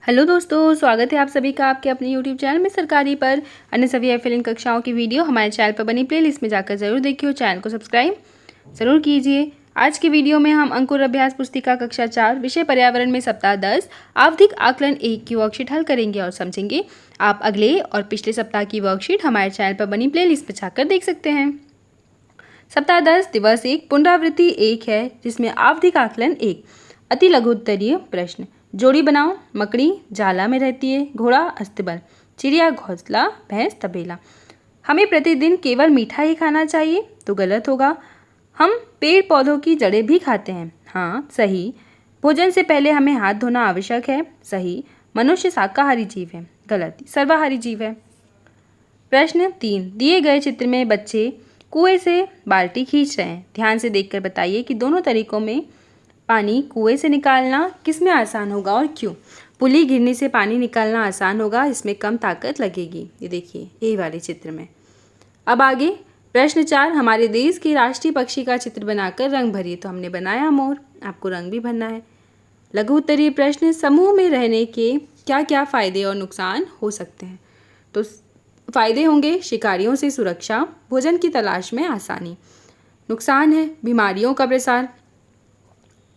Hello दोस्तों, स्वागत है आप सभी का आपके अपने यूट्यूब चैनल में सरकारी पर अन्य सभी एफएलएन कक्षाओं की वीडियो हमारे चैनल पर बनी प्लेलिस्ट में जाकर जरूर देखिए और चैनल को सब्सक्राइब जरूर कीजिए। आज की वीडियो में हम अंकुर अभ्यास पुस्तिका कक्षा 4 विषय पर्यावरण में सप्ताह 10 आवधिक आकलन 1 की वर्कशीट हल करेंगे और समझेंगे। आप अगले और पिछले सप्ताह की वर्कशीट हमारे चैनल पर बनी प्लेलिस्ट पर जाकर देख सकते हैं। सप्ताह 10 दिवस 1 पुनरावृत्ति 1 है, जिसमें आवधिक आकलन 1 अति लघु उत्तरीय प्रश्न। जोड़ी बनाओ। मकड़ी जाला में रहती है, घोड़ा अस्तबल, चिड़िया घोंसला, भैंस तबेला। हमें प्रतिदिन केवल मीठा ही खाना चाहिए तो गलत होगा। हम पेड़ पौधों की जड़ें भी खाते हैं। हाँ, सही। भोजन से पहले हमें हाथ धोना आवश्यक है। सही। मनुष्य शाकाहारी जीव है। गलत, सर्वाहारी जीव है। प्रश्न 3, दिए गए चित्र में बच्चे कुएं से बाल्टी खींच रहे हैं। ध्यान से देखकर बताइए कि दोनों तरीकों में पानी कुएं से निकालना किसमें आसान होगा और क्यों। पुली गिरने से पानी निकालना आसान होगा, इसमें कम ताकत लगेगी। ये देखिए यही वाले चित्र में। अब आगे प्रश्न 4, हमारे देश के राष्ट्रीय पक्षी का चित्र बनाकर रंग भरिए। तो हमने बनाया मोर, आपको रंग भी भरना है। लघु उत्तरीय प्रश्न, समूह में रहने के क्या क्या फायदे और नुकसान हो सकते हैं। तो फायदे होंगे शिकारियों से सुरक्षा, भोजन की तलाश में आसानी। नुकसान है बीमारियों का प्रसार,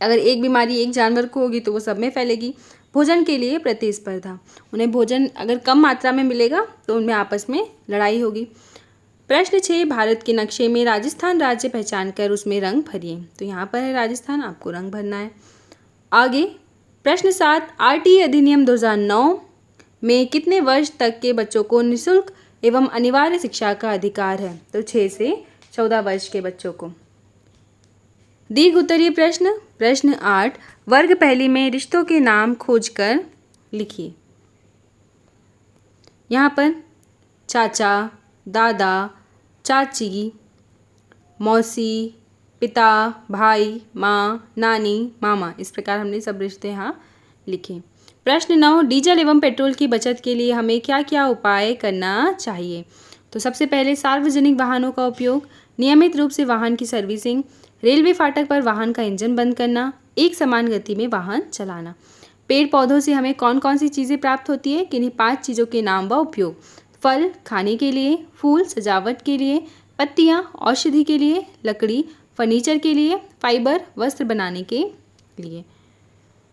अगर एक बीमारी एक जानवर को होगी तो वो सब में फैलेगी। भोजन के लिए प्रतिस्पर्धा, उन्हें भोजन अगर कम मात्रा में मिलेगा तो उनमें आपस में लड़ाई होगी। प्रश्न 6, भारत के नक्शे में राजस्थान राज्य पहचान कर उसमें रंग भरिए। तो यहाँ पर है राजस्थान, आपको रंग भरना है। आगे प्रश्न 7, आरटीई अधिनियम 2009 में कितने वर्ष तक के बच्चों को निःशुल्क एवं अनिवार्य शिक्षा का अधिकार है। तो 6 से 14 वर्ष के बच्चों को। दीर्घ उत्तरीय प्रश्न, प्रश्न 8, वर्ग पहली में रिश्तों के नाम खोजकर लिखिए। यहाँ पर चाचा, दादा, चाची, मौसी, पिता, भाई, माँ, नानी, मामा, इस प्रकार हमने सब रिश्ते यहाँ लिखे। प्रश्न 9, डीजल एवं पेट्रोल की बचत के लिए हमें क्या क्या उपाय करना चाहिए। तो सबसे पहले सार्वजनिक वाहनों का उपयोग, नियमित रूप से वाहन की सर्विसिंग, रेलवे फाटक पर वाहन का इंजन बंद करना, एक समान गति में वाहन चलाना। पेड़ पौधों से हमें कौन कौन सी चीज़ें प्राप्त होती है, किन्हीं 5 चीज़ों के नाम व उपयोग। फल खाने के लिए, फूल सजावट के लिए, पत्तियाँ औषधि के लिए, लकड़ी फर्नीचर के लिए, फाइबर वस्त्र बनाने के लिए।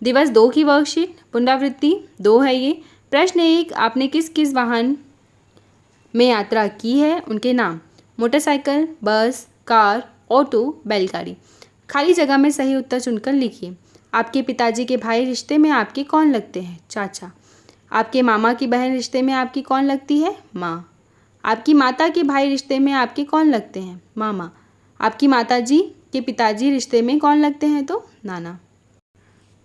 दिवस 2 की वर्कशीट पुनरावृत्ति 2 है ये। प्रश्न 1, आपने किस किस वाहन में यात्रा की है, उनके नाम। मोटरसाइकिल, बस, कार, ऑटो, बैलगाड़ी। खाली जगह में सही उत्तर चुनकर लिखिए। आपके पिताजी के भाई रिश्ते में आपके कौन लगते हैं, चाचा। आपके मामा की बहन रिश्ते में आपकी कौन लगती है, माँ। आपकी माता के भाई रिश्ते में आपके कौन लगते हैं, मामा। आपकी माताजी के पिताजी रिश्ते में कौन लगते हैं, तो नाना।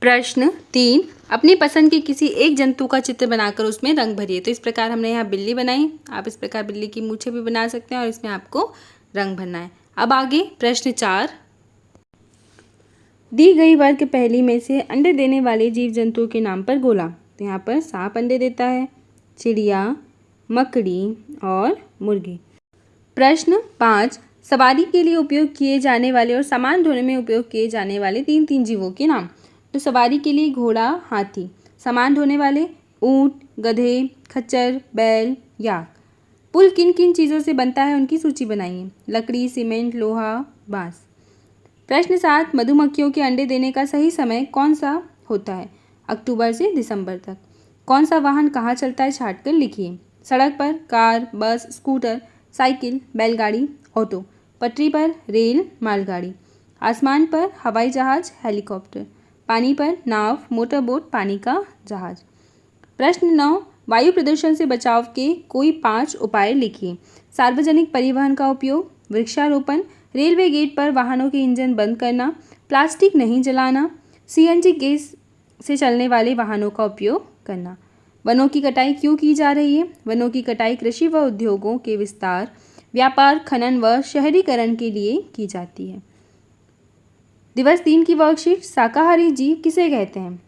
प्रश्न 3, अपनी पसंद के किसी एक जंतु का चित्र बनाकर उसमें रंग भरिए। तो इस प्रकार हमने यहाँ बिल्ली बनाई, आप इस प्रकार बिल्ली की मूछें भी बना सकते हैं और इसमें आपको रंग भरना है। अब आगे प्रश्न 4, दी गई वर्ग पहली में से अंडे देने वाले जीव जंतुओं के नाम पर गोला। तो यहाँ पर सांप अंडे देता है, चिड़िया, मकड़ी और मुर्गी। प्रश्न 5, सवारी के लिए उपयोग किए जाने वाले और सामान ढोने में उपयोग किए जाने वाले 3 जीवों के नाम। तो सवारी के लिए घोड़ा, हाथी। सामान ढोने वाले ऊंट, गधे, खच्चर, बैल, याक। पुल किन किन चीज़ों से बनता है, उनकी सूची बनाइए। लकड़ी, सीमेंट, लोहा, बांस। प्रश्न 7, मधुमक्खियों के अंडे देने का सही समय कौन सा होता है, अक्टूबर से दिसंबर तक। कौन सा वाहन कहाँ चलता है, छाट कर लिखिए। सड़क पर कार, बस, स्कूटर, साइकिल, बैलगाड़ी, ऑटो। पटरी पर रेल, मालगाड़ी। आसमान पर हवाई जहाज, हेलीकॉप्टर। पानी पर नाव, मोटर बोट, पानी का जहाज। प्रश्न 9, वायु प्रदूषण से बचाव के कोई 5 उपाय लिखिए। सार्वजनिक परिवहन का उपयोग, वृक्षारोपण, रेलवे गेट पर वाहनों के इंजन बंद करना, प्लास्टिक नहीं जलाना, सीएनजी गैस से चलने वाले वाहनों का उपयोग करना। वनों की कटाई क्यों की जा रही है। वनों की कटाई कृषि व उद्योगों के विस्तार, व्यापार, खनन व शहरीकरण के लिए की जाती है। दिवस 3 की वर्कशीट, शाकाहारी जीव किसे कहते हैं।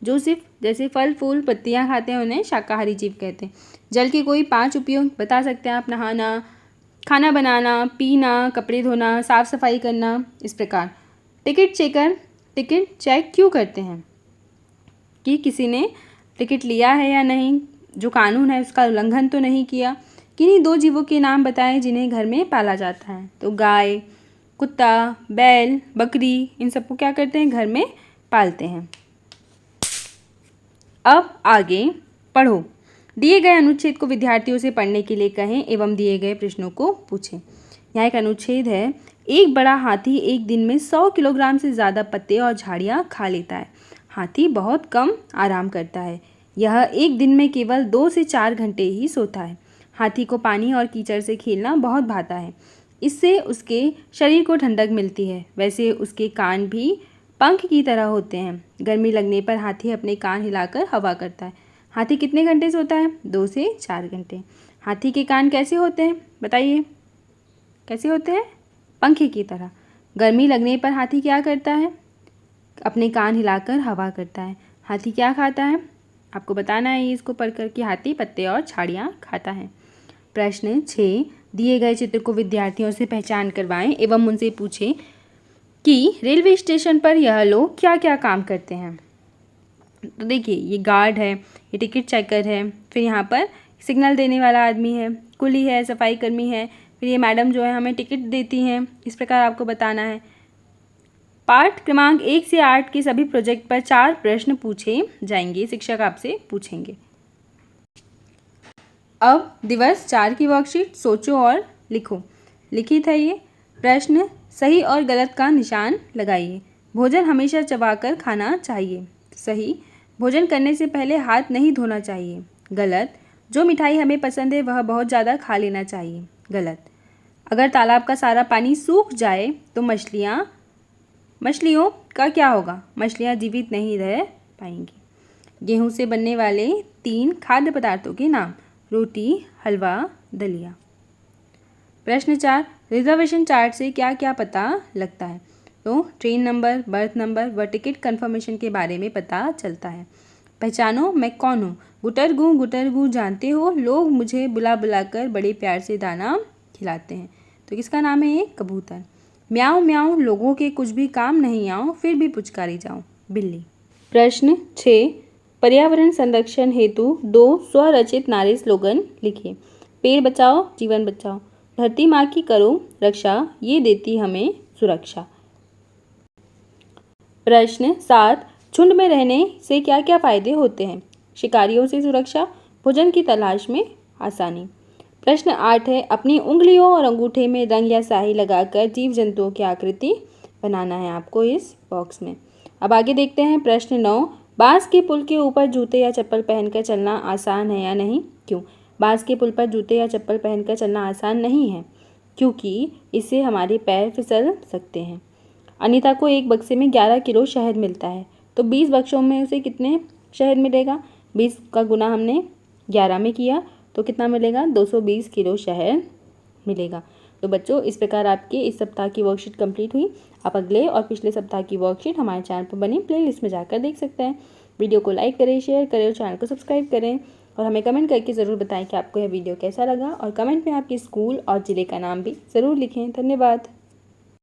जो सिर्फ जैसे फल फूल पत्तियां खाते हैं उन्हें शाकाहारी जीव कहते हैं। जल के कोई 5 उपयोग बता सकते हैं आप। नहाना, खाना बनाना, पीना, कपड़े धोना, साफ सफाई करना, इस प्रकार। टिकट चेकर टिकट चेक क्यों करते हैं, कि किसी ने टिकट लिया है या नहीं, जो कानून है उसका उल्लंघन तो नहीं किया। किन्हीं 2 जीवों के नाम बताएं जिन्हें घर में पाला जाता है। तो गाय, कुत्ता, बैल, बकरी, इन सबको क्या करते हैं, घर में पालते हैं। अब आगे पढ़ो। दिए गए अनुच्छेद को विद्यार्थियों से पढ़ने के लिए कहें एवं दिए गए प्रश्नों को पूछें। यहाँ एक अनुच्छेद है, एक बड़ा हाथी एक दिन में 100 किलोग्राम से ज़्यादा पत्ते और झाड़ियाँ खा लेता है। हाथी बहुत कम आराम करता है। यह एक दिन में केवल 2 से 4 घंटे ही सोता है। हाथी को पानी और कीचड़ से खेलना बहुत भाता है। इससे उसके शरीर को ठंडक मिलती है। वैसे उसके कान भी पंख की तरह होते हैं। गर्मी लगने पर हाथी अपने कान हिलाकर हवा करता है। हाथी कितने घंटे सोता है? 2 से 4 घंटे। हाथी के कान कैसे होते हैं, बताइए, कैसे होते हैं? पंखे की तरह। गर्मी लगने पर हाथी क्या करता है? अपने कान हिलाकर हवा करता है। हाथी क्या खाता है? आपको बताना है इसको पढ़कर कि हाथी पत्ते और झाड़ियाँ खाता है। प्रश्न 6, दिए गए चित्र को विद्यार्थियों से पहचान करवाएं एवं उनसे पूछें कि रेलवे स्टेशन पर यह लोग क्या क्या काम करते हैं। तो देखिए, ये गार्ड है, ये टिकट चेकर है, फिर यहाँ पर सिग्नल देने वाला आदमी है, कुली है, सफाई कर्मी है, फिर ये मैडम जो है हमें टिकट देती हैं। इस प्रकार आपको बताना है। पाठ क्रमांक 1 से 8 के सभी प्रोजेक्ट पर 4 प्रश्न पूछे जाएंगे, शिक्षक आपसे पूछेंगे। अब दिवस 4 की वर्कशीट सोचो और लिखो। लिखित है ये प्रश्न, सही और गलत का निशान लगाइए। भोजन हमेशा चबाकर खाना चाहिए। सही, भोजन करने से पहले हाथ नहीं धोना चाहिए। गलत, जो मिठाई हमें पसंद है वह बहुत ज़्यादा खा लेना चाहिए। गलत, अगर तालाब का सारा पानी सूख जाए तो मछलियों का क्या होगा? मछलियाँ जीवित नहीं रह पाएंगी। गेहूं से बनने वाले 3 खाद्य पदार्थों के नाम। रोटी, हलवा, दलिया। प्रश्न 4, रिजर्वेशन चार्ट से क्या क्या पता लगता है? तो ट्रेन नंबर, बर्थ नंबर व टिकट कंफर्मेशन के बारे में पता चलता है। पहचानो, मैं कौन हूँ? गुटरगू जानते हो, लोग मुझे बुला बुलाकर बड़े प्यार से दाना खिलाते हैं। तो किसका नाम है ये? कबूतर। म्याऊं म्याऊं, लोगों के कुछ भी काम नहीं आऊं, फिर भी पुचकारी जाऊं, बिल्ली। प्रश्न 6, पर्यावरण संरक्षण हेतु 2 स्वरचित नारे स्लोगन लिखिए। पेड़ बचाओ, जीवन बचाओ। धरती माँ की करो रक्षा, ये देती हमें सुरक्षा। प्रश्न 7, झुंड में रहने से क्या क्या फायदे होते हैं? शिकारियों से सुरक्षा, भोजन की तलाश में आसानी। प्रश्न 8 है, अपनी उंगलियों और अंगूठे में रंग या स्याही लगाकर जीव जंतुओं की आकृति बनाना है आपको इस बॉक्स में। अब आगे देखते हैं प्रश्न 9, बांस के पुल के ऊपर जूते या चप्पल पहनकर चलना आसान है या नहीं? क्यों? बांस के पुल पर जूते या चप्पल पहनकर चलना आसान नहीं है, क्योंकि इससे हमारे पैर फिसल सकते हैं। अनीता को एक बक्से में 11 किलो शहद मिलता है, तो 20 बक्सों में उसे कितने शहद मिलेगा? 20 का गुना हमने 11 में किया तो कितना मिलेगा? 220 किलो शहद मिलेगा। तो बच्चों, इस प्रकार आपके इस सप्ताह की वर्कशीट कंप्लीट हुई। आप अगले और पिछले सप्ताह की वर्कशीट हमारे चैनल पर बनी प्लेलिस्ट में जाकर देख सकते हैं। वीडियो को लाइक करें, शेयर करें और चैनल को सब्सक्राइब करें और हमें कमेंट करके ज़रूर बताएं कि आपको यह वीडियो कैसा लगा और कमेंट में आपके स्कूल और ज़िले का नाम भी ज़रूर लिखें। धन्यवाद।